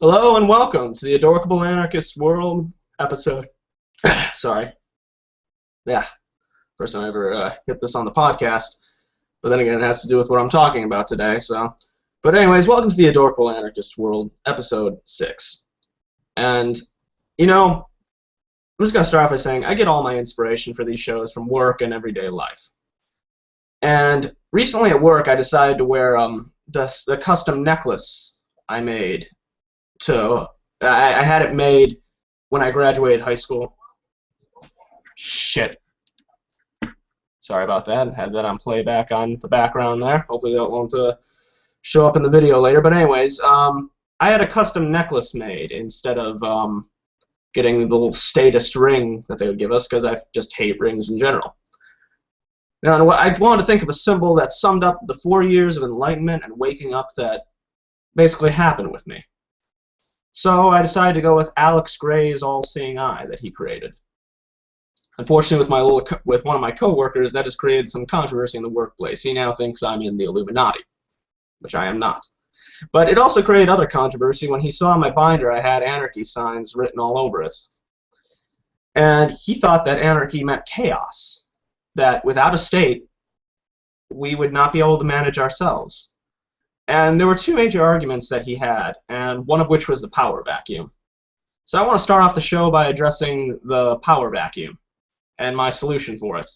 Hello and welcome to the Adorable Anarchist World episode. Sorry. Yeah, first time I ever hit this on the podcast. But then again, it has to do with what I'm talking about today. But anyways, welcome to the Adorable Anarchist World episode 6. And, I'm just going to start off by saying I get all my inspiration for these shows from work and everyday life. And recently at work, I decided to wear the custom necklace I made. I had it made when I graduated high school. Shit. Sorry about that. I had that on playback on the background there. Hopefully that won't show up in the video later. But anyways, I had a custom necklace made instead of getting the little status ring that they would give us, because I just hate rings in general. Now, I wanted to think of a symbol that summed up the 4 years of enlightenment and waking up that basically happened with me. So I decided to go with Alex Gray's all-seeing eye that he created. Unfortunately, with one of my coworkers, that has created some controversy in the workplace. He now thinks I'm in the Illuminati, which I am not. But it also created other controversy when he saw my binder I had Anarchy signs written all over it. And he thought that anarchy meant chaos, that without a state, we would not be able to manage ourselves. And there were two major arguments that he had, and one of which was the power vacuum. So I want to start off the show by addressing the power vacuum and my solution for it.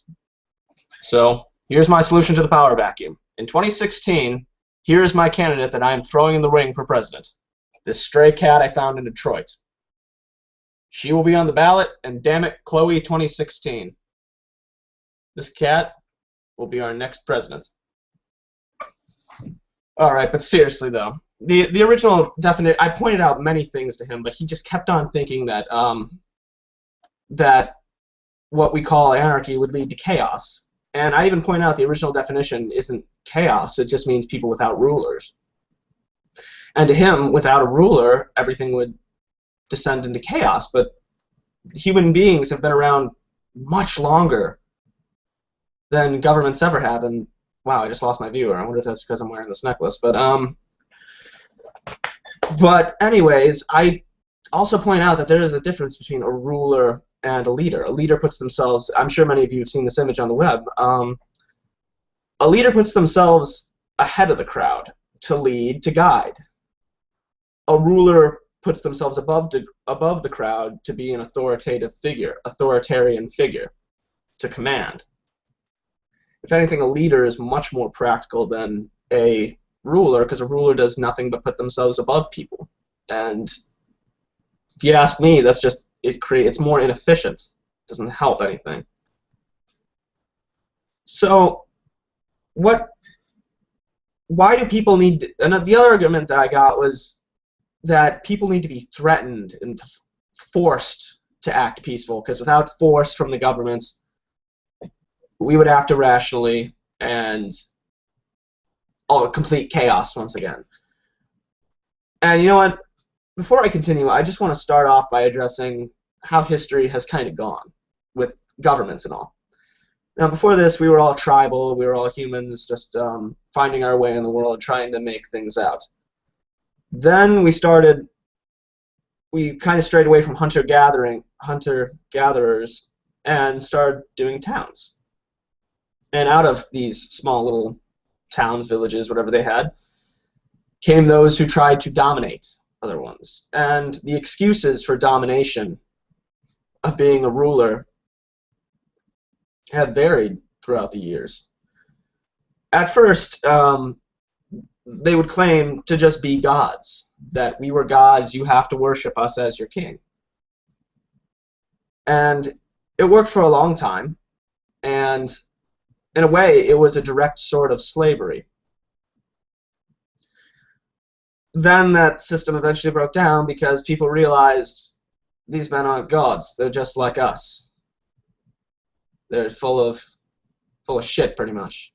So here's my solution to the power vacuum. In 2016, here is my candidate that I am throwing in the ring for president. This stray cat I found in Detroit. She will be on the ballot, and damn it, Chloe 2016. This cat will be our next president. Alright, but seriously though, the original definition, I pointed out many things to him, but he just kept on thinking that that what we call anarchy would lead to chaos. And I even point out the original definition isn't chaos, it just means people without rulers. And to him, without a ruler, everything would descend into chaos, but human beings have been around much longer than governments ever have, and wow, I just lost my viewer. I wonder if that's because I'm wearing this necklace. But anyways, I also point out that there is a difference between a ruler and a leader. A leader puts themselves, I'm sure many of you have seen this image on the web, a leader puts themselves ahead of the crowd to lead, to guide. A ruler puts themselves above the crowd to be an authoritative figure, authoritarian figure, to command. If anything, a leader is much more practical than a ruler, because a ruler does nothing but put themselves above people. And if you ask me, that's just, it's more inefficient. It doesn't help anything. So, why do people need, and the other argument that I got was that people need to be threatened and forced to act peaceful, because without force from the government, we would act irrationally and complete chaos once again. And you know what? Before I continue, I just want to start off by addressing how history has kind of gone with governments and all. Now, before this, we were all tribal, we were all humans, just finding our way in the world, trying to make things out. Then we kind of strayed away from hunter-gatherers, and started doing towns. And out of these small little towns, villages, whatever they had, came those who tried to dominate other ones. And the excuses for domination of being a ruler have varied throughout the years. At first, they would claim to just be gods, that we were gods, you have to worship us as your king. And it worked for a long time, and in a way, it was a direct sort of slavery. Then that system eventually broke down because people realized these men aren't gods, they're just like us. They're full of shit, pretty much.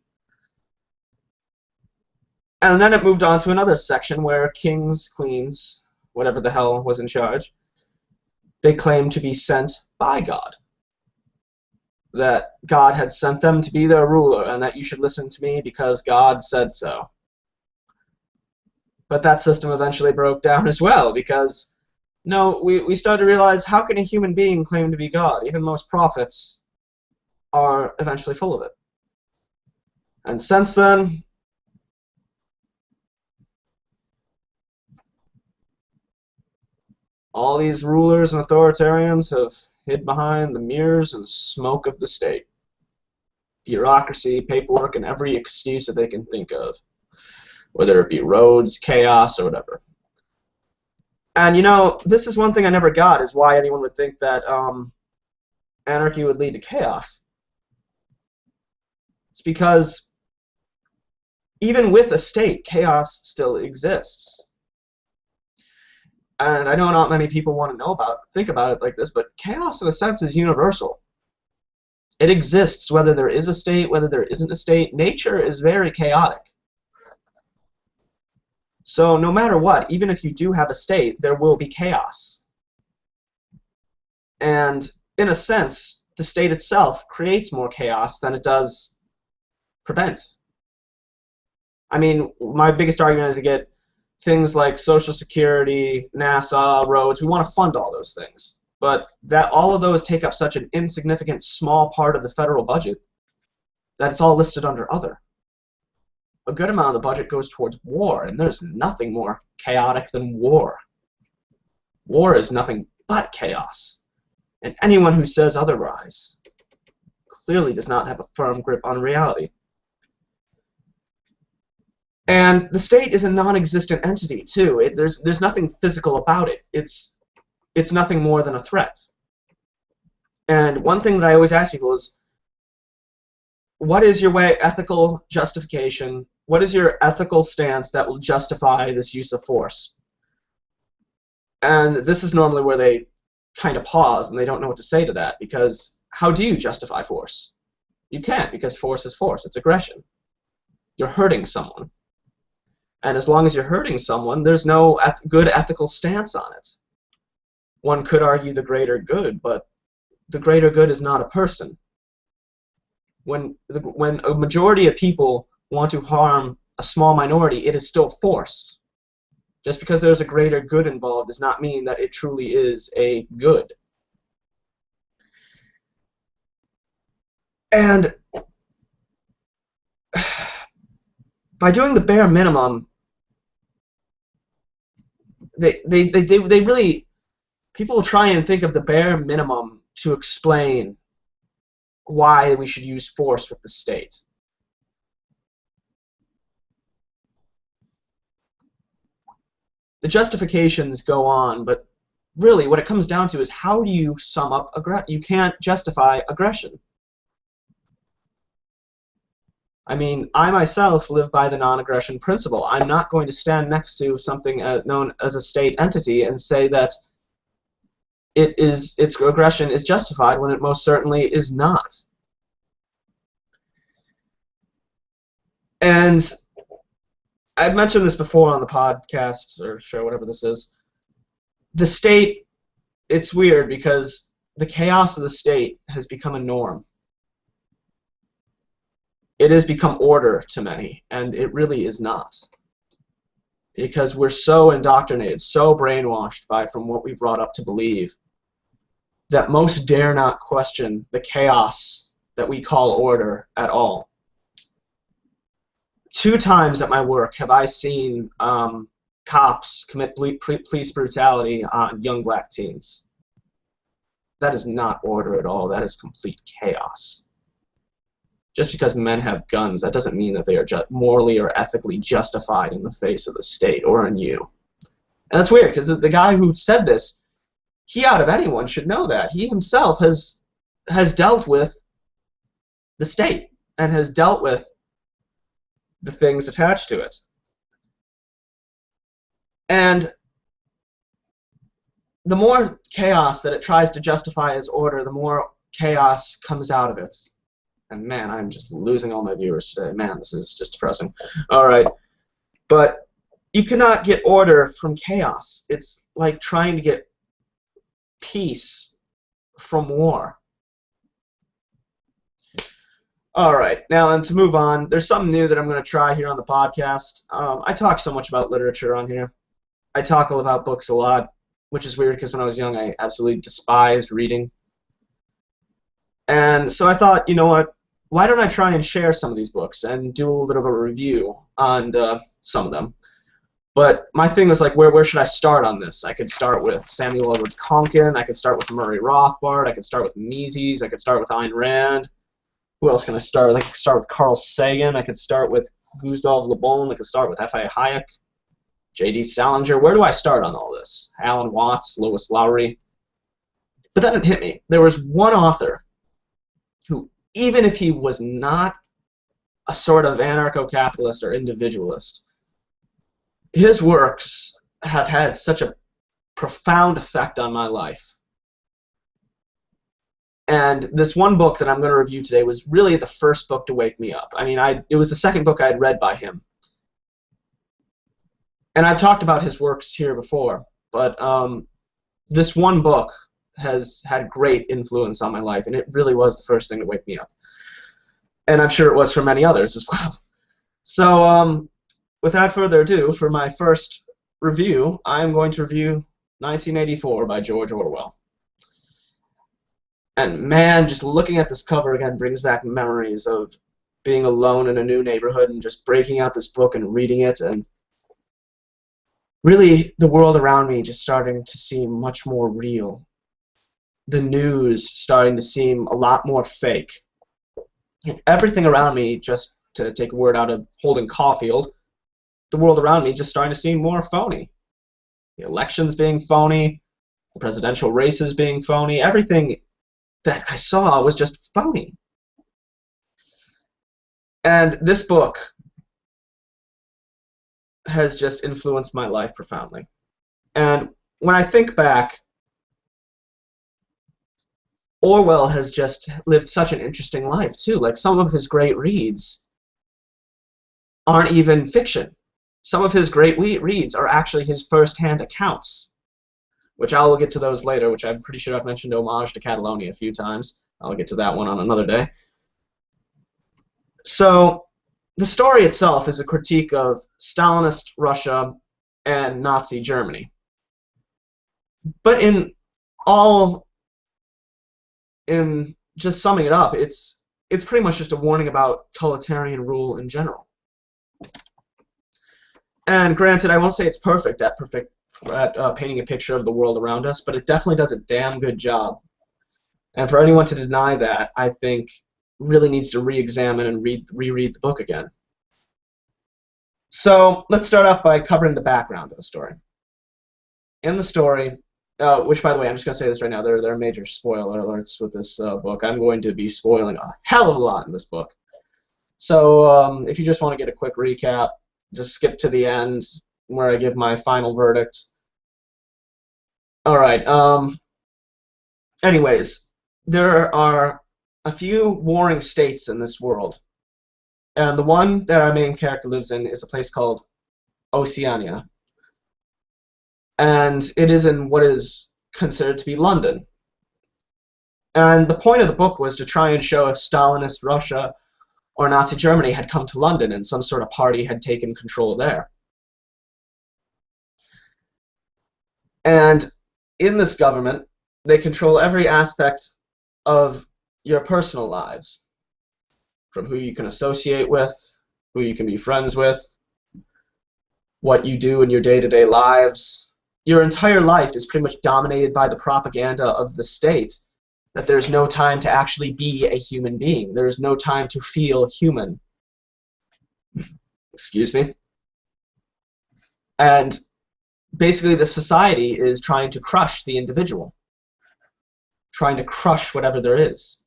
And then it moved on to another section where kings, queens, whatever the hell was in charge, they claimed to be sent by God. That God had sent them to be their ruler, and that you should listen to me because God said so. But that system eventually broke down as well, because no, we started to realize, how can a human being claim to be God? Even most prophets are eventually full of it. And since then, all these rulers and authoritarians have hid behind the mirrors and smoke of the state. Bureaucracy, paperwork, and every excuse that they can think of. Whether it be roads, chaos, or whatever. And you know, this is one thing I never got, is why anyone would think that anarchy would lead to chaos. It's because even with a state, chaos still exists. And I know not many people want to think about it like this, but chaos in a sense is universal. It exists whether there is a state, whether there isn't a state. Nature is very chaotic. So no matter what, even if you do have a state, there will be chaos. And in a sense, the state itself creates more chaos than it does prevent. I mean, my biggest argument is to get things like Social Security, NASA, roads. We want to fund all those things. But that all of those take up such an insignificant small part of the federal budget that it's all listed under other. A good amount of the budget goes towards war, and there's nothing more chaotic than war. War is nothing but chaos. And anyone who says otherwise clearly does not have a firm grip on reality. And the state is a non-existent entity too. There's nothing physical about it. It's nothing more than a threat. And one thing that I always ask people is, what is your ethical justification? What is your ethical stance that will justify this use of force? And this is normally where they kind of pause and they don't know what to say to that, because how do you justify force? You can't, because force is force. It's aggression. You're hurting someone. And as long as you're hurting someone, there's no good ethical stance on it. One could argue the greater good, but the greater good is not a person. When a majority of people want to harm a small minority, it is still force. Just because there's a greater good involved does not mean that it truly is a good. And by doing the bare minimum, they really, people try and think of the bare minimum to explain why we should use force with the state. The justifications go on, but really what it comes down to is, how do you sum up aggression? You can't justify aggression. I mean, I myself live by the non-aggression principle. I'm not going to stand next to something known as a state entity and say that its aggression is justified when it most certainly is not. And I've mentioned this before on the podcast or show, whatever this is. The state, it's weird because the chaos of the state has become a norm. It has become order to many, and it really is not. Because we're so indoctrinated, so brainwashed from what we've brought up to believe, that most dare not question the chaos that we call order at all. 2 times at my work have I seen cops commit police brutality on young black teens. That is not order at all. That is complete chaos. Just because men have guns, that doesn't mean that they are morally or ethically justified in the face of the state or in you. And that's weird, because the guy who said this, he out of anyone should know that. He himself has dealt with the state and has dealt with the things attached to it. And the more chaos that it tries to justify as order, the more chaos comes out of it. And man, I'm just losing all my viewers today. Man, this is just depressing. All right. But you cannot get order from chaos. It's like trying to get peace from war. Alright, now and to move on, there's something new that I'm going to try here on the podcast. I talk so much about literature on here. I talk about books a lot, which is weird because when I was young I absolutely despised reading. And so I thought, you know what, why don't I try and share some of these books and do a little bit of a review on some of them. But my thing was like, where should I start on this? I could start with Samuel Edward Conkin, I could start with Murray Rothbard, I could start with Mises, I could start with Ayn Rand. Who else can I start with? I could start with Carl Sagan, I could start with Gustav Le Bon, I could start with F.A. Hayek, J.D. Salinger. Where do I start on all this? Alan Watts, Lois Lowry. But then it hit me. There was one author who, even if he was not a sort of anarcho-capitalist or individualist, his works have had such a profound effect on my life. And this one book that I'm going to review today was really the first book to wake me up. I mean, it was the second book I had read by him. And I've talked about his works here before, but this one book has had great influence on my life, and it really was the first thing to wake me up. And I'm sure it was for many others as well. So without further ado, for my first review, I'm going to review 1984 by George Orwell. And man, just looking at this cover again brings back memories of being alone in a new neighborhood and just breaking out this book and reading it, and really the world around me just starting to seem much more real. The news starting to seem a lot more fake. And everything around me, just to take a word out of Holden Caulfield, the world around me just starting to seem more phony. The elections being phony, the presidential races being phony, everything that I saw was just phony. And this book has just influenced my life profoundly. And when I think back, Orwell has just lived such an interesting life too. Like, some of his great reads aren't even fiction. Some of his great reads are actually his first-hand accounts, which I will get to those later, which I'm pretty sure I've mentioned Homage to Catalonia a few times. I'll get to that one on another day. So the story itself is a critique of Stalinist Russia and Nazi Germany. But in just summing it up, it's pretty much just a warning about totalitarian rule in general. And granted, I won't say it's perfect at painting a picture of the world around us, but it definitely does a damn good job. And for anyone to deny that, I think really needs to re-examine and reread the book again. So let's start off by covering the background of the story. In the story, which, by the way, I'm just going to say this right now, there are major spoiler alerts with this book. I'm going to be spoiling a hell of a lot in this book. So if you just want to get a quick recap, just skip to the end where I give my final verdict. Alright, anyways, there are a few warring states in this world. And the one that our main character lives in is a place called Oceania. And it is in what is considered to be London. And the point of the book was to try and show if Stalinist Russia or Nazi Germany had come to London and some sort of party had taken control there. And in this government, they control every aspect of your personal lives, from who you can associate with, who you can be friends with, what you do in your day-to-day lives. Your entire life is pretty much dominated by the propaganda of the state, that there's no time to actually be a human being. There's no time to feel human. Excuse me. And basically the society is trying to crush the individual, trying to crush whatever there is.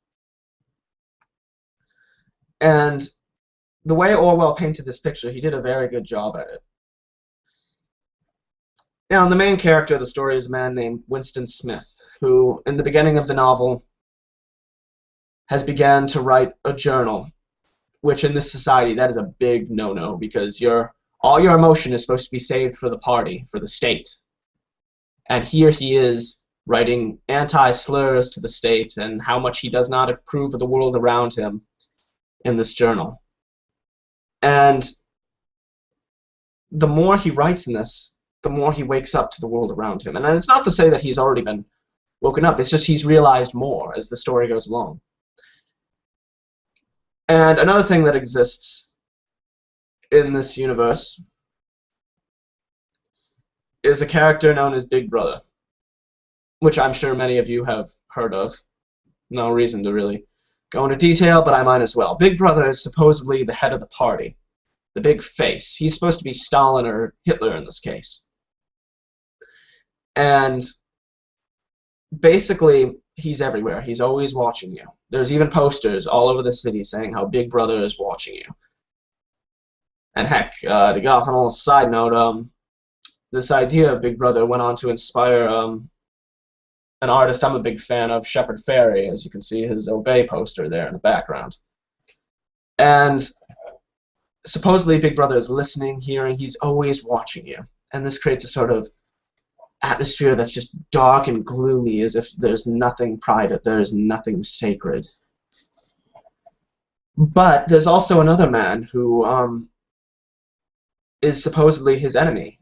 And the way Orwell painted this picture, he did a very good job at it. Now, the main character of the story is a man named Winston Smith, who, in the beginning of the novel, has began to write a journal, which in this society, that is a big no-no, because all your emotion is supposed to be saved for the party, for the state. And here he is writing anti-slurs to the state and how much he does not approve of the world around him in this journal. And the more he writes in this, the more he wakes up to the world around him. And it's not to say that he's already been woken up, it's just he's realized more as the story goes along. And another thing that exists in this universe is a character known as Big Brother, which I'm sure many of you have heard of. No reason to really go into detail, but I might as well. Big Brother is supposedly the head of the party, the big face. He's supposed to be Stalin or Hitler in this case. And basically, he's everywhere. He's always watching you. There's even posters all over the city saying how Big Brother is watching you. And heck, to get off on a little side note, this idea of Big Brother went on to inspire an artist I'm a big fan of, Shepard Fairey, as you can see his Obey poster there in the background. And supposedly Big Brother is listening, hearing, he's always watching you. And this creates a sort of atmosphere that's just dark and gloomy, as if there's nothing private, there's nothing sacred. But there's also another man who is supposedly his enemy,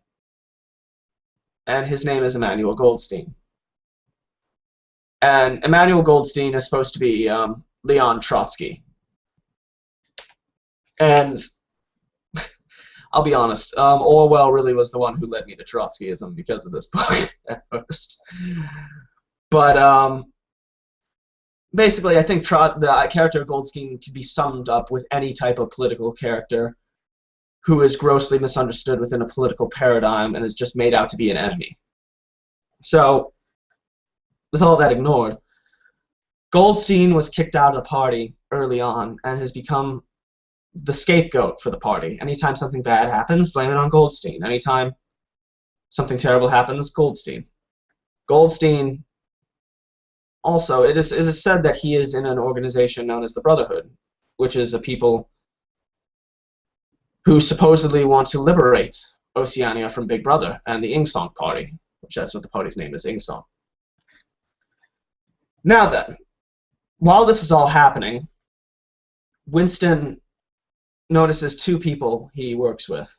and his name is Emmanuel Goldstein. And Emmanuel Goldstein is supposed to be Leon Trotsky. And I'll be honest, Orwell really was the one who led me to Trotskyism because of this book at first. But basically, I think the character of Goldstein could be summed up with any type of political character who is grossly misunderstood within a political paradigm and is just made out to be an enemy. So, with all that ignored, Goldstein was kicked out of the party early on and has become the scapegoat for the party. Anytime something bad happens, blame it on Goldstein. Anytime something terrible happens, Goldstein. Goldstein, also, it is said that he is in an organization known as the Brotherhood, which is a people who supposedly want to liberate Oceania from Big Brother and the Ingsong Party, which that's what the party's name is, Ingsong. Now then, while this is all happening, Winston notices two people he works with.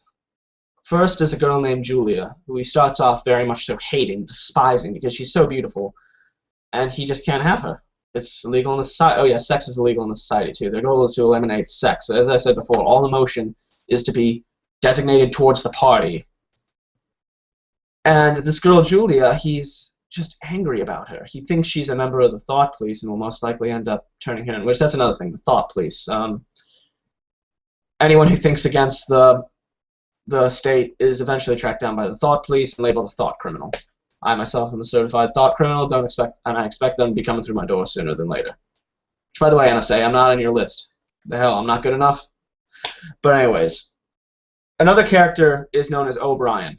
First is a girl named Julia, who he starts off very much so hating, despising, because she's so beautiful, and he just can't have her. It's illegal in the society. Oh yeah, sex is illegal in the society too. Their goal is to eliminate sex. As I said before, all emotion is to be designated towards the party. And this girl Julia, he's just angry about her. He thinks she's a member of the Thought Police and will most likely end up turning her in, which that's another thing, the Thought Police. Anyone who thinks against the state is eventually tracked down by the Thought Police and labeled a thought criminal. I myself am a certified thought criminal, and I expect them to be coming through my door sooner than later. Which, by the way, NSA, I'm not on your list. The hell, I'm not good enough? But anyways, another character is known as O'Brien.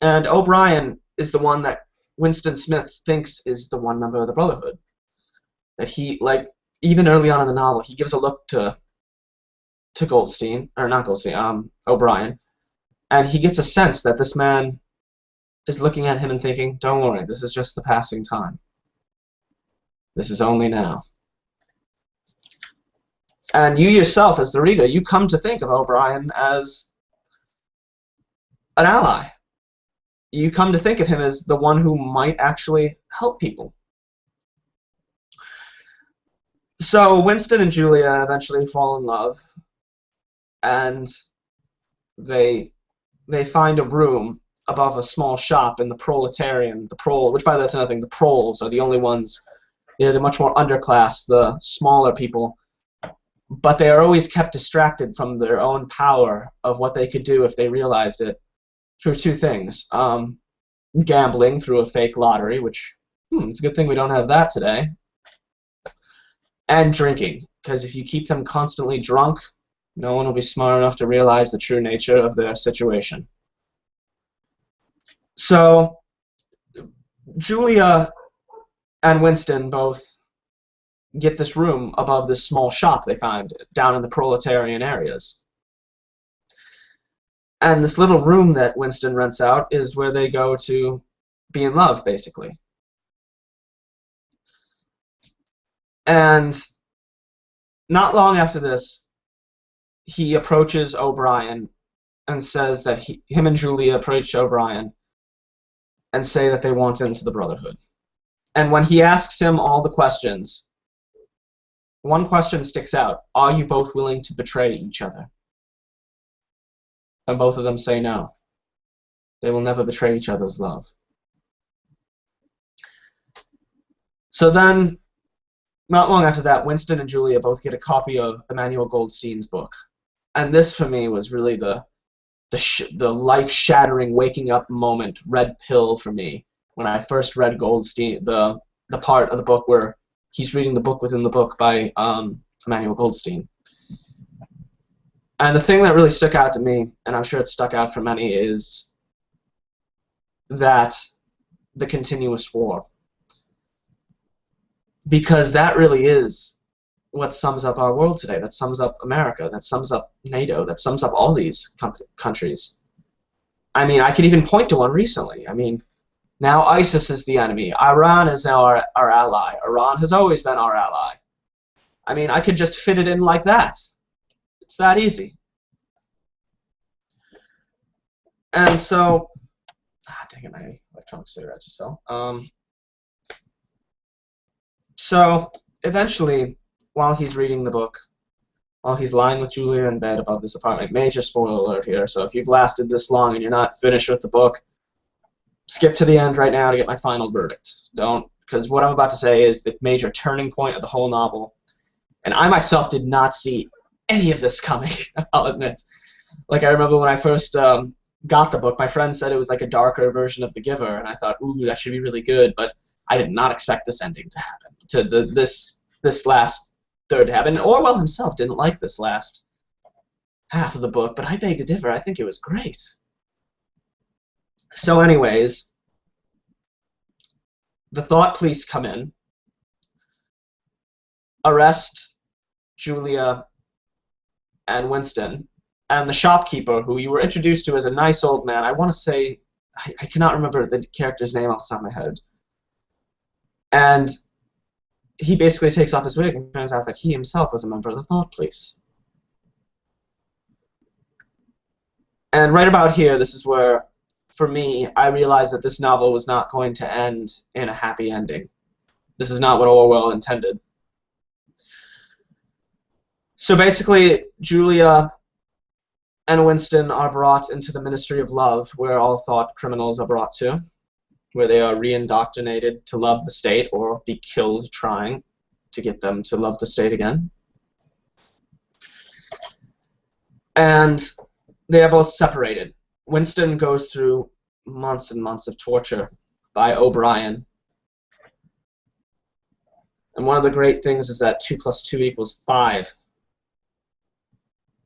And O'Brien is the one that Winston Smith thinks is the one member of the Brotherhood. That he, like, even early on in the novel, he gives a look to Goldstein, or not Goldstein, O'Brien, and he gets a sense that this man is looking at him and thinking, don't worry, this is just the passing time. This is only now. And you yourself, as the reader, you come to think of O'Brien as an ally. You come to think of him as the one who might actually help people. So Winston and Julia eventually fall in love, and they find a room above a small shop in the proletarian, which by the way, that's another thing, the proles are the only ones, they're the much more underclass, the smaller people, but they are always kept distracted from their own power of what they could do if they realized it through two things. Gambling through a fake lottery, which, it's a good thing we don't have that today, and drinking, because if you keep them constantly drunk, no one will be smart enough to realize the true nature of their situation. So, Julia and Winston both get this room above this small shop they find down in the proletarian areas. And this little room that Winston rents out is where they go to be in love, basically. And not long after this, he approaches O'Brien and says that him and Julia approach O'Brien and say that they want into the Brotherhood. And when he asks him all the questions, one question sticks out. Are you both willing to betray each other? And both of them say no. They will never betray each other's love. So then, not long after that, Winston and Julia both get a copy of Emmanuel Goldstein's book. And this, for me, was really the life-shattering waking up moment, red pill for me, when I first read Goldstein, the part of the book where he's reading the book within the book by Emmanuel Goldstein. And the thing that really stuck out to me, and I'm sure it stuck out for many, is that the continuous war. Because that really is what sums up our world today. That sums up America. That sums up NATO. That sums up all these countries. I mean, I could even point to one recently. I mean, now ISIS is the enemy. Iran is now our ally. Iran has always been our ally. I mean, I could just fit it in like that. It's that easy. And so, dang it, my electronic cigarette just fell. So, eventually, while he's reading the book, while he's lying with Julia in bed above this apartment, major spoiler alert here, so if you've lasted this long and you're not finished with the book, skip to the end right now to get my final verdict. Don't, because what I'm about to say is the major turning point of the whole novel. And I myself did not see any of this coming, I'll admit. Like, I remember when I first got the book, my friend said it was like a darker version of The Giver, and I thought, ooh, that should be really good, but I did not expect this ending to happen, to this last third to happen. And Orwell himself didn't like this last half of the book, but I beg to differ. I think it was great. So anyways, the thought police come in, arrest Julia and Winston, and the shopkeeper, who you were introduced to as a nice old man. I want to say, I cannot remember the character's name off the top of my head. And he basically takes off his wig and turns out that he himself was a member of the thought police. And right about here, this is where, for me, I realized that this novel was not going to end in a happy ending. This is not what Orwell intended. So basically, Julia and Winston are brought into the Ministry of Love, where all thought criminals are brought to, where they are re-indoctrinated to love the state or be killed trying to get them to love the state again. And they are both separated. Winston goes through months and months of torture by O'Brien. And one of the great things is that 2 + 2 = 5,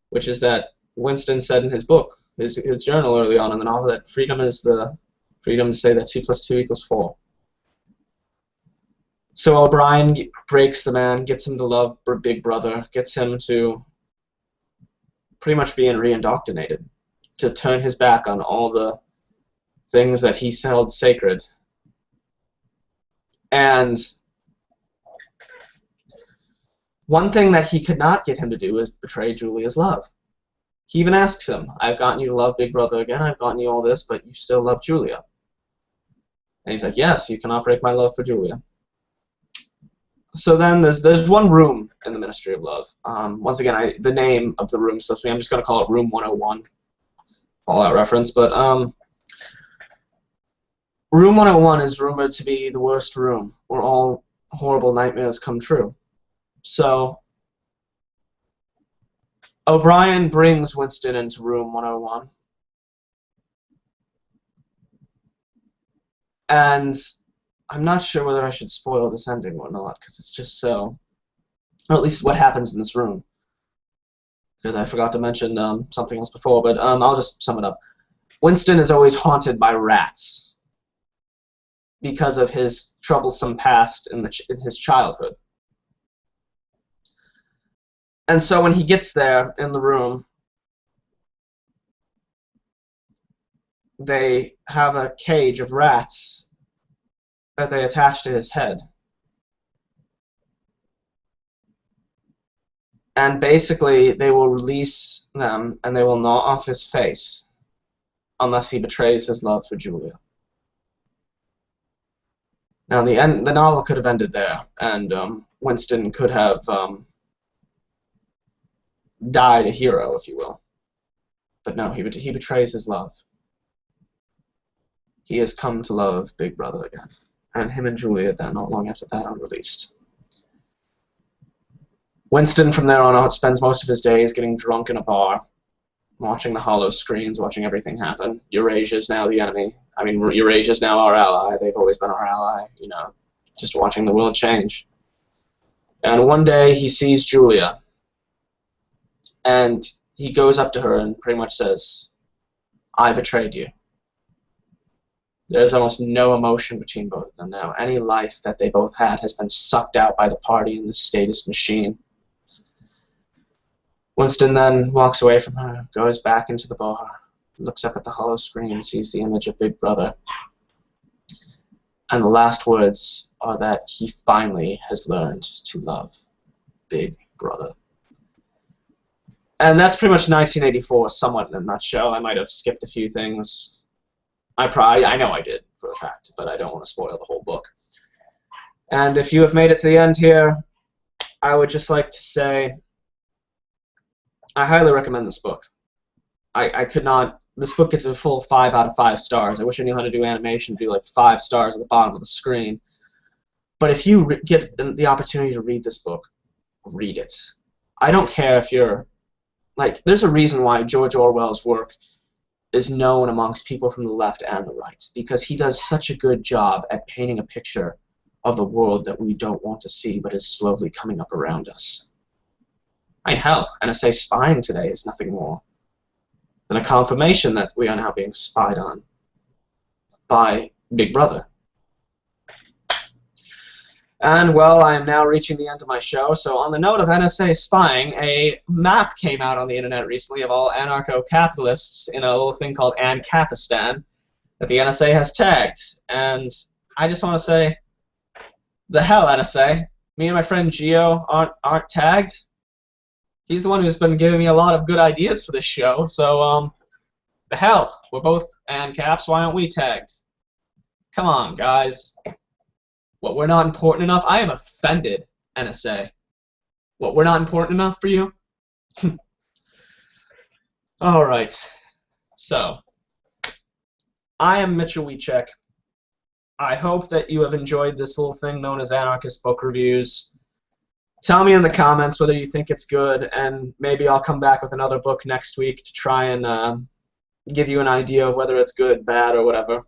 which is that Winston said in his book, his journal early on in the novel, that freedom is the freedom to say that 2 + 2 = 4. So O'Brien breaks the man, gets him to love Big Brother, gets him to pretty much being re-indoctrinated, to turn his back on all the things that he held sacred. And one thing that he could not get him to do is betray Julia's love. He even asks him, I've gotten you to love Big Brother again, I've gotten you all this, but you still love Julia. And he's like, yes, you cannot break my love for Julia. So then there's one room in the Ministry of Love. Once again, the name of the room slips me. I'm just going to call it Room 101. Fallout reference. But Room 101 is rumored to be the worst room, where all horrible nightmares come true. So O'Brien brings Winston into Room 101. And I'm not sure whether I should spoil this ending or not, because it's just so... Or at least what happens in this room. Because I forgot to mention something else before, but I'll just sum it up. Winston is always haunted by rats because of his troublesome past in his childhood. And so when he gets there in the room, they have a cage of rats that they attach to his head. And basically, they will release them, and they will gnaw off his face unless he betrays his love for Julia. Now, the novel could have ended there, and Winston could have died a hero, if you will. But no, he betrays his love. He has come to love Big Brother again. And him and Julia, then, not long after that, are released. Winston, from there on out, spends most of his days getting drunk in a bar, watching the hollow screens, watching everything happen. Eurasia's now the enemy. I mean, Eurasia's now our ally. They've always been our ally, you know, just watching the world change. And one day, he sees Julia, and he goes up to her and pretty much says, "I betrayed you." There's almost no emotion between both of them now. Any life that they both had has been sucked out by the party and the statist machine. Winston then walks away from her, goes back into the bar, looks up at the hollow screen, sees the image of Big Brother. And the last words are that he finally has learned to love Big Brother. And that's pretty much 1984, somewhat in a nutshell. I might have skipped a few things. I know I did, for a fact, but I don't want to spoil the whole book. And if you have made it to the end here, I would just like to say I highly recommend this book. I could not... This book gets a full 5 out of 5 stars. I wish I knew how to do animation to do like 5 stars at the bottom of the screen. But if you get the opportunity to read this book, read it. I don't care if you're... Like, there's a reason why George Orwell's work is known amongst people from the left and the right, because he does such a good job at painting a picture of the world that we don't want to see but is slowly coming up around us. I mean, hell, NSA spying today is nothing more than a confirmation that we are now being spied on by Big Brother. And, well, I am now reaching the end of my show, so on the note of NSA spying, a map came out on the internet recently of all anarcho-capitalists in a little thing called Anarcho-Capitalism that the NSA has tagged. And I just want to say, the hell, NSA. Me and my friend Gio aren't tagged. He's the one who's been giving me a lot of good ideas for this show, so, the hell. We're both ANCAPs, why aren't we tagged? Come on, guys. What, we're not important enough? I am offended, NSA. What, we're not important enough for you? Alright. So, I am Mitchell Wiechek. I hope that you have enjoyed this little thing known as Anarchist Book Reviews. Tell me in the comments whether you think it's good, and maybe I'll come back with another book next week to try and give you an idea of whether it's good, bad, or whatever.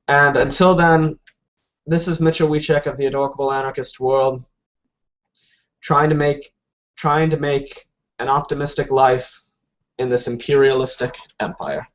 And until then, this is Mitchell Wiechek of the Adorkable Anarchist World, trying to make an optimistic life in this imperialistic empire.